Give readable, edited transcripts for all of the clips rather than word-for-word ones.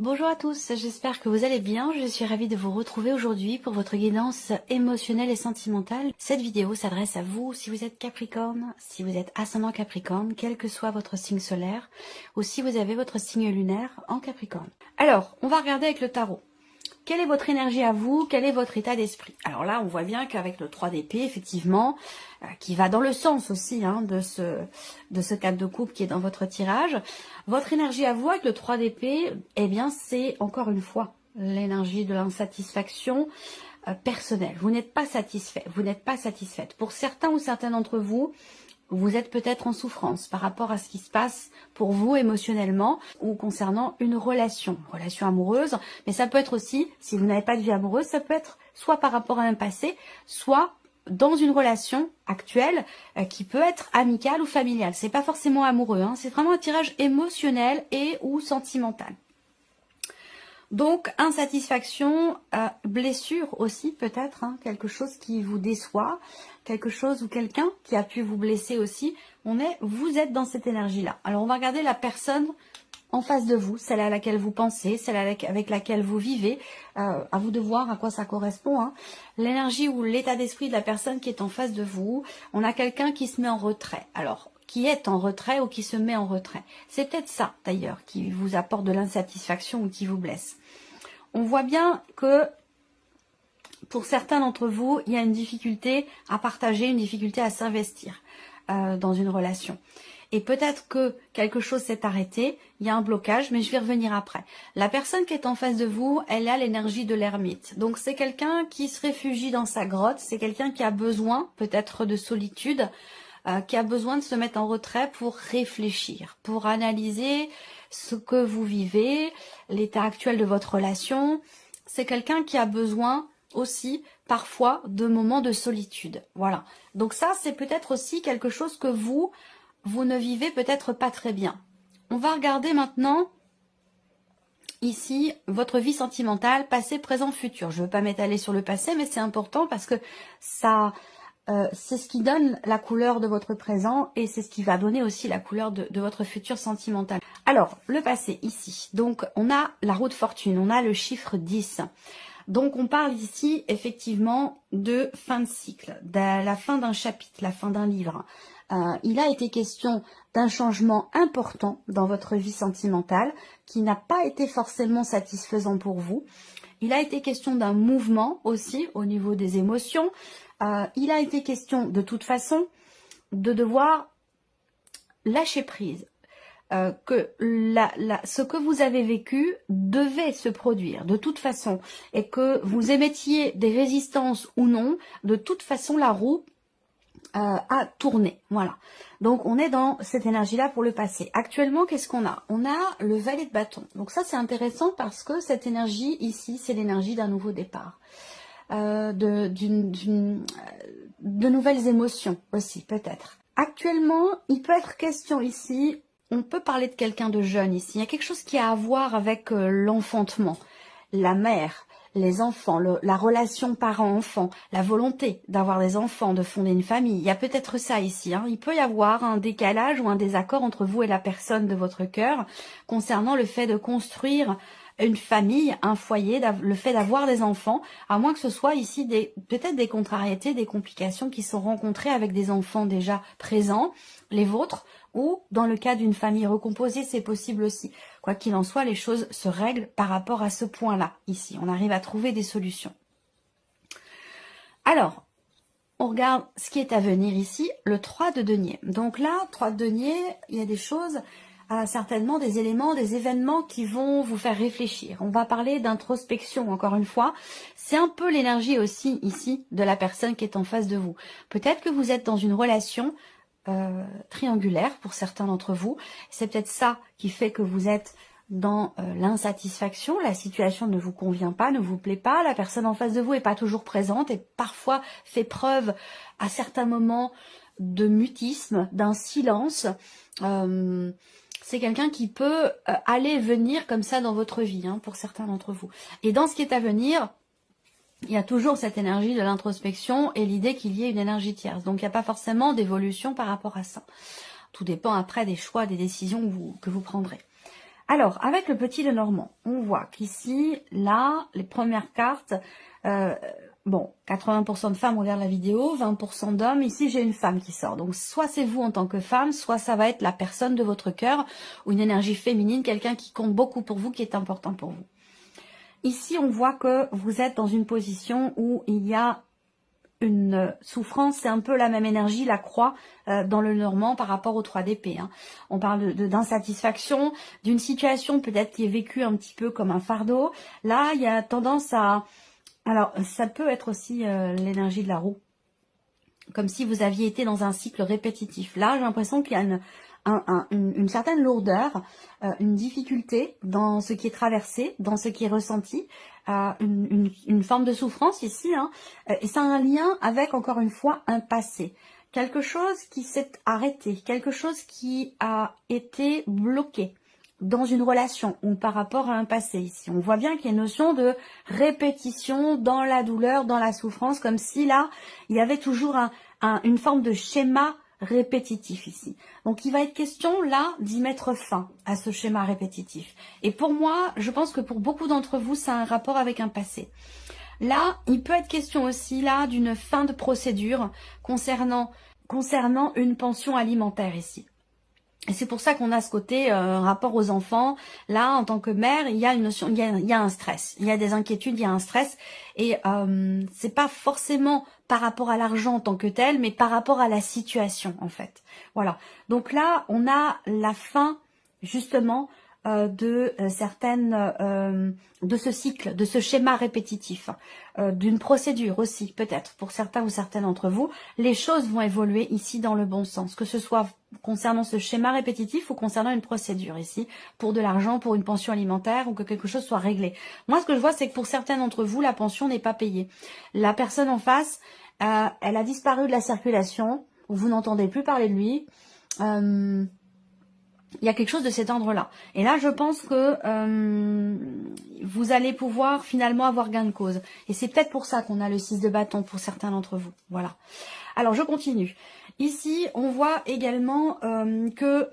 Bonjour à tous, j'espère que vous allez bien. Je suis ravie de vous retrouver aujourd'hui pour votre guidance émotionnelle et sentimentale. Cette vidéo s'adresse à vous si vous êtes Capricorne, si vous êtes ascendant Capricorne, quel que soit votre signe solaire, ou si vous avez votre signe lunaire en Capricorne. Alors, on va regarder avec le tarot. Quelle est votre énergie à vous? Quel est votre état d'esprit? Alors là, on voit bien qu'avec le 3 d'épée, effectivement, qui va dans le sens aussi de ce 4 de coupe qui est dans votre tirage, votre énergie à vous avec le 3 d'épée, eh bien, c'est encore une fois l'énergie de l'insatisfaction personnelle. Vous n'êtes pas satisfait, vous n'êtes pas satisfaite. Pour certains ou certaines d'entre vous, vous êtes peut-être en souffrance par rapport à ce qui se passe pour vous émotionnellement ou concernant une relation amoureuse. Mais ça peut être aussi, si vous n'avez pas de vie amoureuse, ça peut être soit par rapport à un passé, soit dans une relation actuelle qui peut être amicale ou familiale. C'est pas forcément amoureux, c'est vraiment un tirage émotionnel et ou sentimental. Donc, insatisfaction, blessure aussi peut-être, quelque chose qui vous déçoit, quelque chose ou quelqu'un qui a pu vous blesser aussi. Vous êtes dans cette énergie-là. Alors, on va regarder la personne en face de vous, celle à laquelle vous pensez, celle avec laquelle vous vivez. À vous de voir à quoi ça correspond. L'énergie ou l'état d'esprit de la personne qui est en face de vous. On a quelqu'un qui se met en retrait. Alors, qui est en retrait ou qui se met en retrait. C'est peut-être ça, d'ailleurs, qui vous apporte de l'insatisfaction ou qui vous blesse. On voit bien que pour certains d'entre vous, il y a une difficulté à partager, une difficulté à s'investir dans une relation. Et peut-être que quelque chose s'est arrêté, il y a un blocage, mais je vais revenir après. La personne qui est en face de vous, elle a l'énergie de l'ermite. Donc c'est quelqu'un qui se réfugie dans sa grotte, c'est quelqu'un qui a besoin peut-être de solitude, qui a besoin de se mettre en retrait pour réfléchir, pour analyser ce que vous vivez, l'état actuel de votre relation. C'est quelqu'un qui a besoin aussi parfois de moments de solitude. Voilà. Donc ça, c'est peut-être aussi quelque chose que vous ne vivez peut-être pas très bien. On va regarder maintenant ici votre vie sentimentale, passé, présent, futur. Je ne veux pas m'étaler sur le passé, mais c'est important parce que ça... c'est ce qui donne la couleur de votre présent et c'est ce qui va donner aussi la couleur de votre futur sentimental. Alors, le passé ici. Donc, on a la roue de fortune, on a le chiffre 10. Donc, on parle ici effectivement de fin de cycle, de la fin d'un chapitre, la fin d'un livre. Il a été question d'un changement important dans votre vie sentimentale qui n'a pas été forcément satisfaisant pour vous. Il a été question d'un mouvement aussi au niveau des émotions. Il a été question de toute façon de devoir lâcher prise, que ce que vous avez vécu devait se produire de toute façon et que vous émettiez des résistances ou non, de toute façon la roue a tourné. Voilà. Donc on est dans cette énergie-là pour le passé. Actuellement, qu'est-ce qu'on a? On a le valet de bâton. Donc ça c'est intéressant parce que cette énergie ici, c'est l'énergie d'un nouveau départ. De nouvelles émotions aussi peut-être. Actuellement, il peut être question ici, on peut parler de quelqu'un de jeune ici, il y a quelque chose qui a à voir avec l'enfantement, la mère, les enfants, la relation parent-enfant, la volonté d'avoir des enfants, de fonder une famille. Il y a peut-être ça ici. Il peut y avoir un décalage ou un désaccord entre vous et la personne de votre cœur concernant le fait de construire une famille, un foyer, le fait d'avoir des enfants, à moins que ce soit ici peut-être des contrariétés, des complications qui sont rencontrées avec des enfants déjà présents, les vôtres, ou dans le cas d'une famille recomposée, c'est possible aussi. Quoi qu'il en soit, les choses se règlent par rapport à ce point-là, ici. On arrive à trouver des solutions. Alors, on regarde ce qui est à venir ici, le 3 de denier. Donc là, 3 de denier, il y a des choses... certainement des éléments, des événements qui vont vous faire réfléchir. On va parler d'introspection encore une fois. C'est un peu l'énergie aussi ici de la personne qui est en face de vous. Peut-être que vous êtes dans une relation triangulaire pour certains d'entre vous. C'est peut-être ça qui fait que vous êtes dans l'insatisfaction. La situation ne vous convient pas, ne vous plaît pas. La personne en face de vous n'est pas toujours présente et parfois fait preuve à certains moments de mutisme, d'un silence. C'est quelqu'un qui peut aller et venir comme ça dans votre vie, pour certains d'entre vous. Et dans ce qui est à venir, il y a toujours cette énergie de l'introspection et l'idée qu'il y ait une énergie tierce. Donc il n'y a pas forcément d'évolution par rapport à ça. Tout dépend après des choix, des décisions que vous prendrez. Alors, avec le petit Lenormand, on voit qu'ici, là, les premières cartes, bon, 80% de femmes regardent la vidéo, 20% d'hommes. Ici, j'ai une femme qui sort. Donc, soit c'est vous en tant que femme, soit ça va être la personne de votre cœur ou une énergie féminine, quelqu'un qui compte beaucoup pour vous, qui est important pour vous. Ici, on voit que vous êtes dans une position où il y a une souffrance, c'est un peu la même énergie, la croix dans le Normand par rapport au 3 d'épée. Hein. On parle d'insatisfaction, d'une situation peut-être qui est vécue un petit peu comme un fardeau. Là, il y a tendance à... Alors, ça peut être aussi l'énergie de la roue. Comme si vous aviez été dans un cycle répétitif. Là, j'ai l'impression qu'il y a une certaine lourdeur, une difficulté dans ce qui est traversé, dans ce qui est ressenti, une forme de souffrance ici, hein, et ça a un lien avec, encore une fois, un passé. Quelque chose qui s'est arrêté, quelque chose qui a été bloqué dans une relation ou par rapport à un passé ici. On voit bien qu'il y a une notion de répétition dans la douleur, dans la souffrance, comme si là, il y avait toujours une forme de schéma répétitif ici. Donc, il va être question, là, d'y mettre fin à ce schéma répétitif. Et pour moi, je pense que pour beaucoup d'entre vous, ça a un rapport avec un passé. Là, il peut être question aussi, là, d'une fin de procédure concernant une pension alimentaire ici. Et c'est pour ça qu'on a ce côté rapport aux enfants. Là, en tant que mère, il y a une notion, il y a un stress, il y a des inquiétudes, il y a un stress. Et c'est pas forcément par rapport à l'argent en tant que tel, mais par rapport à la situation en fait. Voilà. Donc là, on a la fin justement de ce cycle, de ce schéma répétitif, d'une procédure aussi peut-être pour certains ou certaines d'entre vous. Les choses vont évoluer ici dans le bon sens, que ce soit concernant ce schéma répétitif ou concernant une procédure ici, pour de l'argent, pour une pension alimentaire ou que quelque chose soit réglé. Moi, ce que je vois, c'est que pour certains d'entre vous, la pension n'est pas payée. La personne en face, elle a disparu de la circulation, vous n'entendez plus parler de lui. Il y a quelque chose de cet ordre-là. Et là, je pense que vous allez pouvoir finalement avoir gain de cause. Et c'est peut-être pour ça qu'on a le 6 de bâton pour certains d'entre vous. Voilà. Alors, je continue. Ici, on voit également que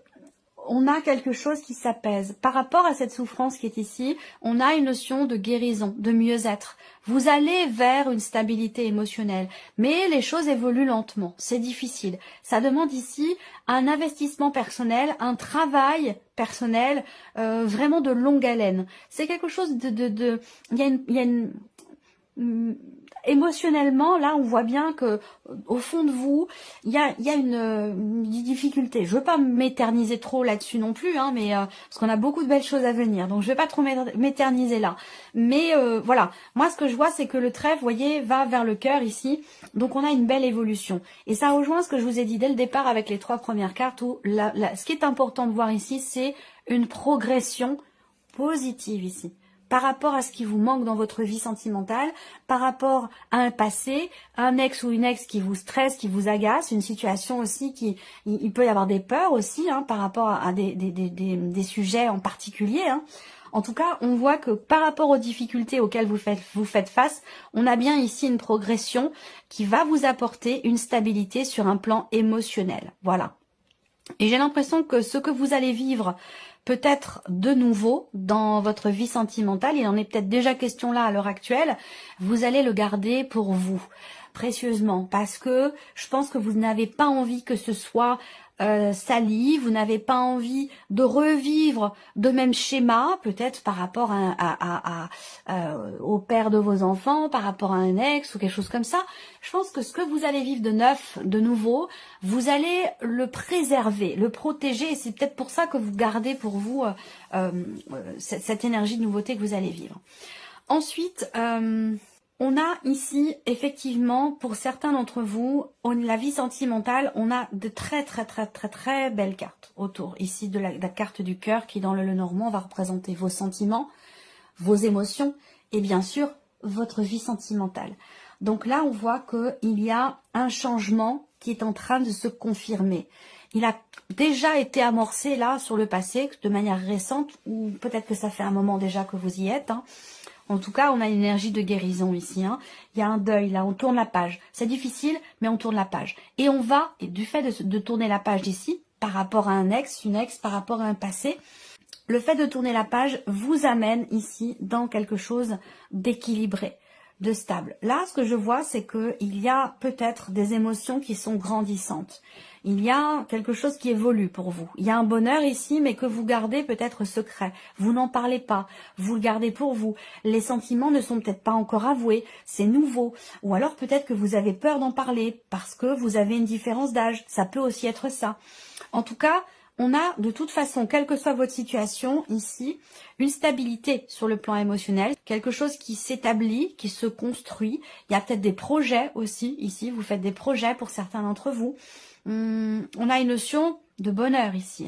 on a quelque chose qui s'apaise. Par rapport à cette souffrance qui est ici, on a une notion de guérison, de mieux-être. Vous allez vers une stabilité émotionnelle, mais les choses évoluent lentement, c'est difficile. Ça demande ici un investissement personnel, un travail personnel, vraiment de longue haleine. C'est quelque chose émotionnellement, là, on voit bien que au fond de vous, il y a une difficulté. Je veux pas m'éterniser trop là-dessus non plus, hein, mais parce qu'on a beaucoup de belles choses à venir, donc je vais pas trop m'éterniser là. Mais voilà, moi ce que je vois, c'est que le trèfle, vous voyez, va vers le cœur ici, donc on a une belle évolution. Et ça rejoint ce que je vous ai dit dès le départ avec les 3 premières cartes, où ce qui est important de voir ici, c'est une progression positive ici, par rapport à ce qui vous manque dans votre vie sentimentale, par rapport à un passé, un ex ou une ex qui vous stresse, qui vous agace, une situation aussi il peut y avoir des peurs aussi, hein, par rapport à des sujets en particulier, hein. En tout cas, on voit que par rapport aux difficultés auxquelles vous faites face, on a bien ici une progression qui va vous apporter une stabilité sur un plan émotionnel. Voilà. Et j'ai l'impression que ce que vous allez vivre peut-être de nouveau dans votre vie sentimentale, il en est peut-être déjà question là à l'heure actuelle, vous allez le garder pour vous, précieusement, parce que je pense que vous n'avez pas envie que ce soit sali, vous n'avez pas envie de revivre de même schéma, peut-être par rapport au père de vos enfants, par rapport à un ex ou quelque chose comme ça. Je pense que ce que vous allez vivre de neuf, de nouveau, vous allez le préserver, le protéger, et c'est peut-être pour ça que vous gardez pour vous cette énergie de nouveauté que vous allez vivre. Ensuite, on a ici, effectivement, pour certains d'entre vous, la vie sentimentale, on a de très belles cartes autour. Ici, de la carte du cœur qui, dans le Lenormand, va représenter vos sentiments, vos émotions et bien sûr, votre vie sentimentale. Donc là, on voit qu'il y a un changement qui est en train de se confirmer. Il a déjà été amorcé là, sur le passé, de manière récente, ou peut-être que ça fait un moment déjà que vous y êtes, hein. En tout cas, on a une énergie de guérison ici, hein. Il y a un deuil, là, on tourne la page. C'est difficile, mais on tourne la page. Et on va, et du fait de tourner la page d'ici, par rapport à un ex, une ex, par rapport à un passé, le fait de tourner la page vous amène ici dans quelque chose d'équilibré, de stable. Là, ce que je vois, c'est qu'il y a peut-être des émotions qui sont grandissantes. Il y a quelque chose qui évolue pour vous. Il y a un bonheur ici, mais que vous gardez peut-être secret. Vous n'en parlez pas, vous le gardez pour vous. Les sentiments ne sont peut-être pas encore avoués, c'est nouveau. Ou alors peut-être que vous avez peur d'en parler parce que vous avez une différence d'âge. Ça peut aussi être ça. En tout cas, on a de toute façon, quelle que soit votre situation ici, une stabilité sur le plan émotionnel, quelque chose qui s'établit, qui se construit. Il y a peut-être des projets aussi ici, vous faites des projets pour certains d'entre vous. On a une notion de bonheur ici.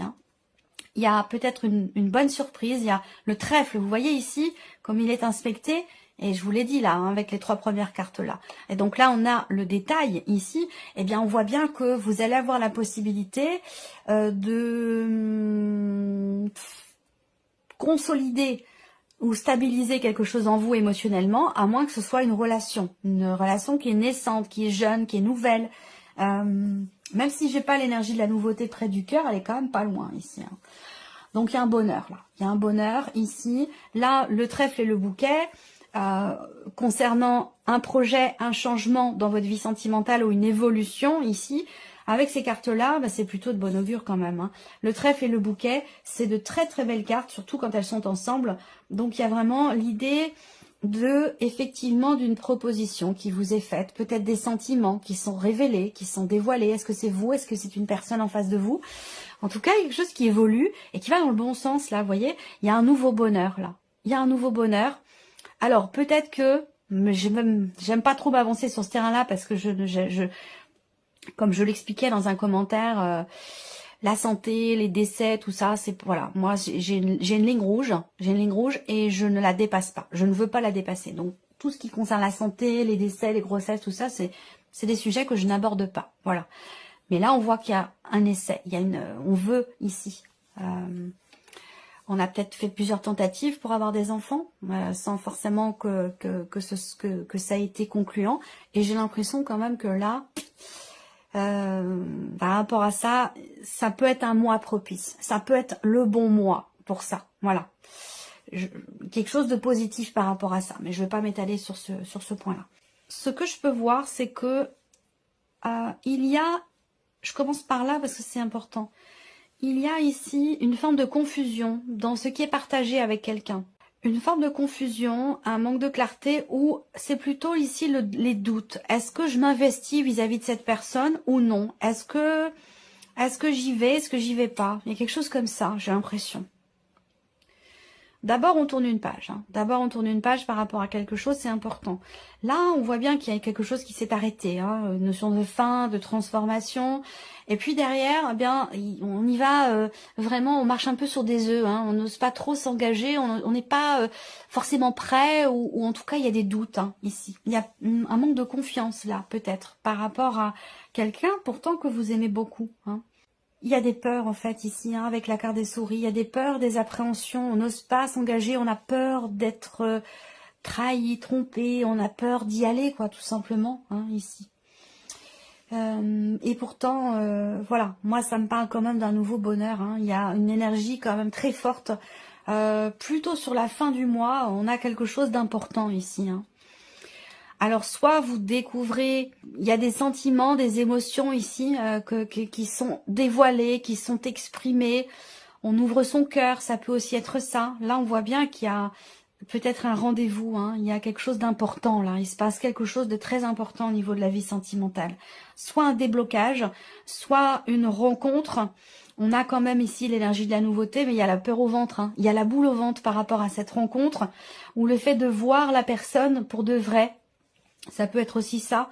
Il y a peut-être une bonne surprise, il y a le trèfle, vous voyez ici, comme il est inspecté, et je vous l'ai dit là, avec les 3 premières cartes là. Et donc là, on a le détail ici, eh bien on voit bien que vous allez avoir la possibilité de consolider ou stabiliser quelque chose en vous émotionnellement, à moins que ce soit une relation qui est naissante, qui est jeune, qui est nouvelle. Même si j'ai pas l'énergie de la nouveauté près du cœur, elle est quand même pas loin ici. Donc il y a un bonheur là, il y a un bonheur ici. Là, le trèfle et le bouquet, concernant un projet, un changement dans votre vie sentimentale ou une évolution ici, avec ces cartes-là, c'est plutôt de bon augure quand même. Le trèfle et le bouquet, c'est de très très belles cartes, surtout quand elles sont ensemble. Donc il y a vraiment l'idée effectivement d'une proposition qui vous est faite, peut-être des sentiments qui sont révélés, qui sont dévoilés. Est-ce que c'est vous? Est-ce que c'est une personne en face de vous? En tout cas, quelque chose qui évolue et qui va dans le bon sens là, vous voyez, il y a un nouveau bonheur là. Il y a un nouveau bonheur. Alors peut-être que, j'aime pas trop m'avancer sur ce terrain-là parce que comme je l'expliquais dans un commentaire, la santé, les décès, tout ça, c'est voilà. Moi, j'ai une ligne rouge, et je ne la dépasse pas. Je ne veux pas la dépasser. Donc tout ce qui concerne la santé, les décès, les grossesses, tout ça, c'est des sujets que je n'aborde pas. Voilà. Mais là, on voit qu'il y a un essai. On veut ici. On a peut-être fait plusieurs tentatives pour avoir des enfants, sans forcément que ça ait été concluant. Et j'ai l'impression quand même que là, par rapport à ça, ça peut être un mois propice. Ça peut être le bon mois pour ça. Voilà. Quelque chose de positif par rapport à ça. Mais je ne vais pas m'étaler sur ce point-là. Ce que je peux voir, c'est que il y a... Je commence par là parce que c'est important. Il y a ici une forme de confusion dans ce qui est partagé avec quelqu'un. Une forme de confusion, un manque de clarté ou c'est plutôt ici les doutes. Est-ce que je m'investis vis-à-vis de cette personne ou non? Est-ce que j'y vais? Est-ce que j'y vais pas? Il y a quelque chose comme ça, j'ai l'impression. D'abord, on tourne une page. D'abord, on tourne une page par rapport à quelque chose, c'est important. Là, on voit bien qu'il y a quelque chose qui s'est arrêté. Une notion de fin, de transformation. Et puis derrière, eh bien, on y va vraiment, on marche un peu sur des œufs. On n'ose pas trop s'engager, on n'est pas forcément prêt, ou en tout cas, il y a des doutes ici. Il y a un manque de confiance là, peut-être, par rapport à quelqu'un pourtant que vous aimez beaucoup. Il y a des peurs en fait ici, avec la carte des souris, il y a des peurs, des appréhensions, on n'ose pas s'engager, on a peur d'être trahi, trompé, on a peur d'y aller quoi, tout simplement, ici. Et pourtant, voilà, moi ça me parle quand même d'un nouveau bonheur, il y a une énergie quand même très forte, plutôt sur la fin du mois, on a quelque chose d'important ici, Alors, soit vous découvrez, il y a des sentiments, des émotions ici qui sont dévoilées, qui sont exprimées. On ouvre son cœur, ça peut aussi être ça. Là, on voit bien qu'il y a peut-être un rendez-vous. Il y a quelque chose d'important là. Il se passe quelque chose de très important au niveau de la vie sentimentale. Soit un déblocage, soit une rencontre. On a quand même ici l'énergie de la nouveauté, mais il y a la peur au ventre. Il y a la boule au ventre par rapport à cette rencontre, ou le fait de voir la personne pour de vrai. Ça peut être aussi ça.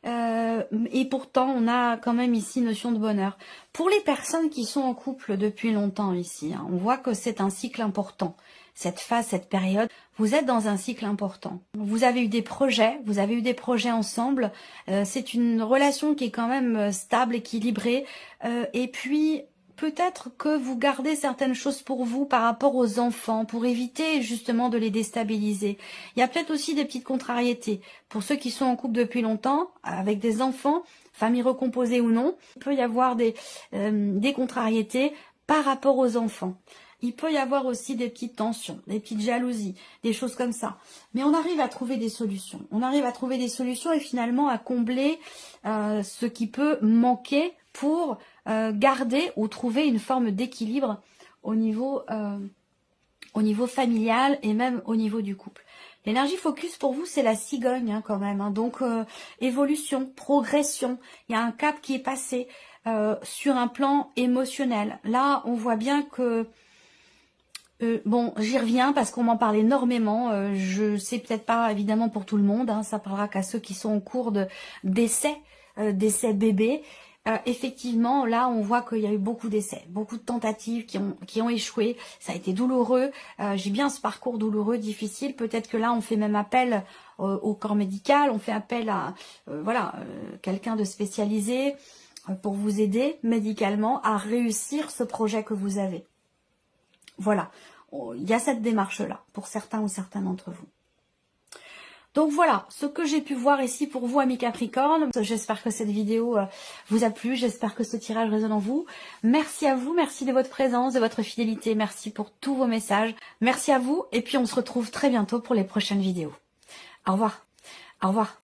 Et pourtant, on a quand même ici notion de bonheur. Pour les personnes qui sont en couple depuis longtemps ici, on voit que c'est un cycle important. Cette phase, cette période, vous êtes dans un cycle important. Vous avez eu des projets ensemble. C'est une relation qui est quand même stable, équilibrée. Et puis... peut-être que vous gardez certaines choses pour vous par rapport aux enfants, pour éviter justement de les déstabiliser. Il y a peut-être aussi des petites contrariétés. Pour ceux qui sont en couple depuis longtemps, avec des enfants, famille recomposée ou non, il peut y avoir des contrariétés par rapport aux enfants. Il peut y avoir aussi des petites tensions, des petites jalousies, des choses comme ça. Mais on arrive à trouver des solutions. On arrive à trouver des solutions et finalement à combler ce qui peut manquer pour garder ou trouver une forme d'équilibre au niveau familial et même au niveau du couple. L'énergie focus pour vous, c'est la cigogne quand même. Hein. Donc, évolution, progression. Il y a un cap qui est passé sur un plan émotionnel. Là, on voit bien que... bon, j'y reviens parce qu'on m'en parle énormément. Je sais peut-être pas évidemment pour tout le monde. Hein, ça parlera qu'à ceux qui sont en cours d'essai bébé. Effectivement, là, on voit qu'il y a eu beaucoup d'essais, beaucoup de tentatives qui ont échoué. Ça a été douloureux. J'ai bien ce parcours douloureux, difficile. Peut-être que là, on fait même appel au corps médical. On fait appel à quelqu'un de spécialisé pour vous aider médicalement à réussir ce projet que vous avez. Voilà, il y a cette démarche-là pour certains ou certaines d'entre vous. Donc voilà, ce que j'ai pu voir ici pour vous, amis Capricorne. J'espère que cette vidéo vous a plu, j'espère que ce tirage résonne en vous. Merci à vous, merci de votre présence, de votre fidélité, merci pour tous vos messages. Merci à vous et puis on se retrouve très bientôt pour les prochaines vidéos. Au revoir. Au revoir.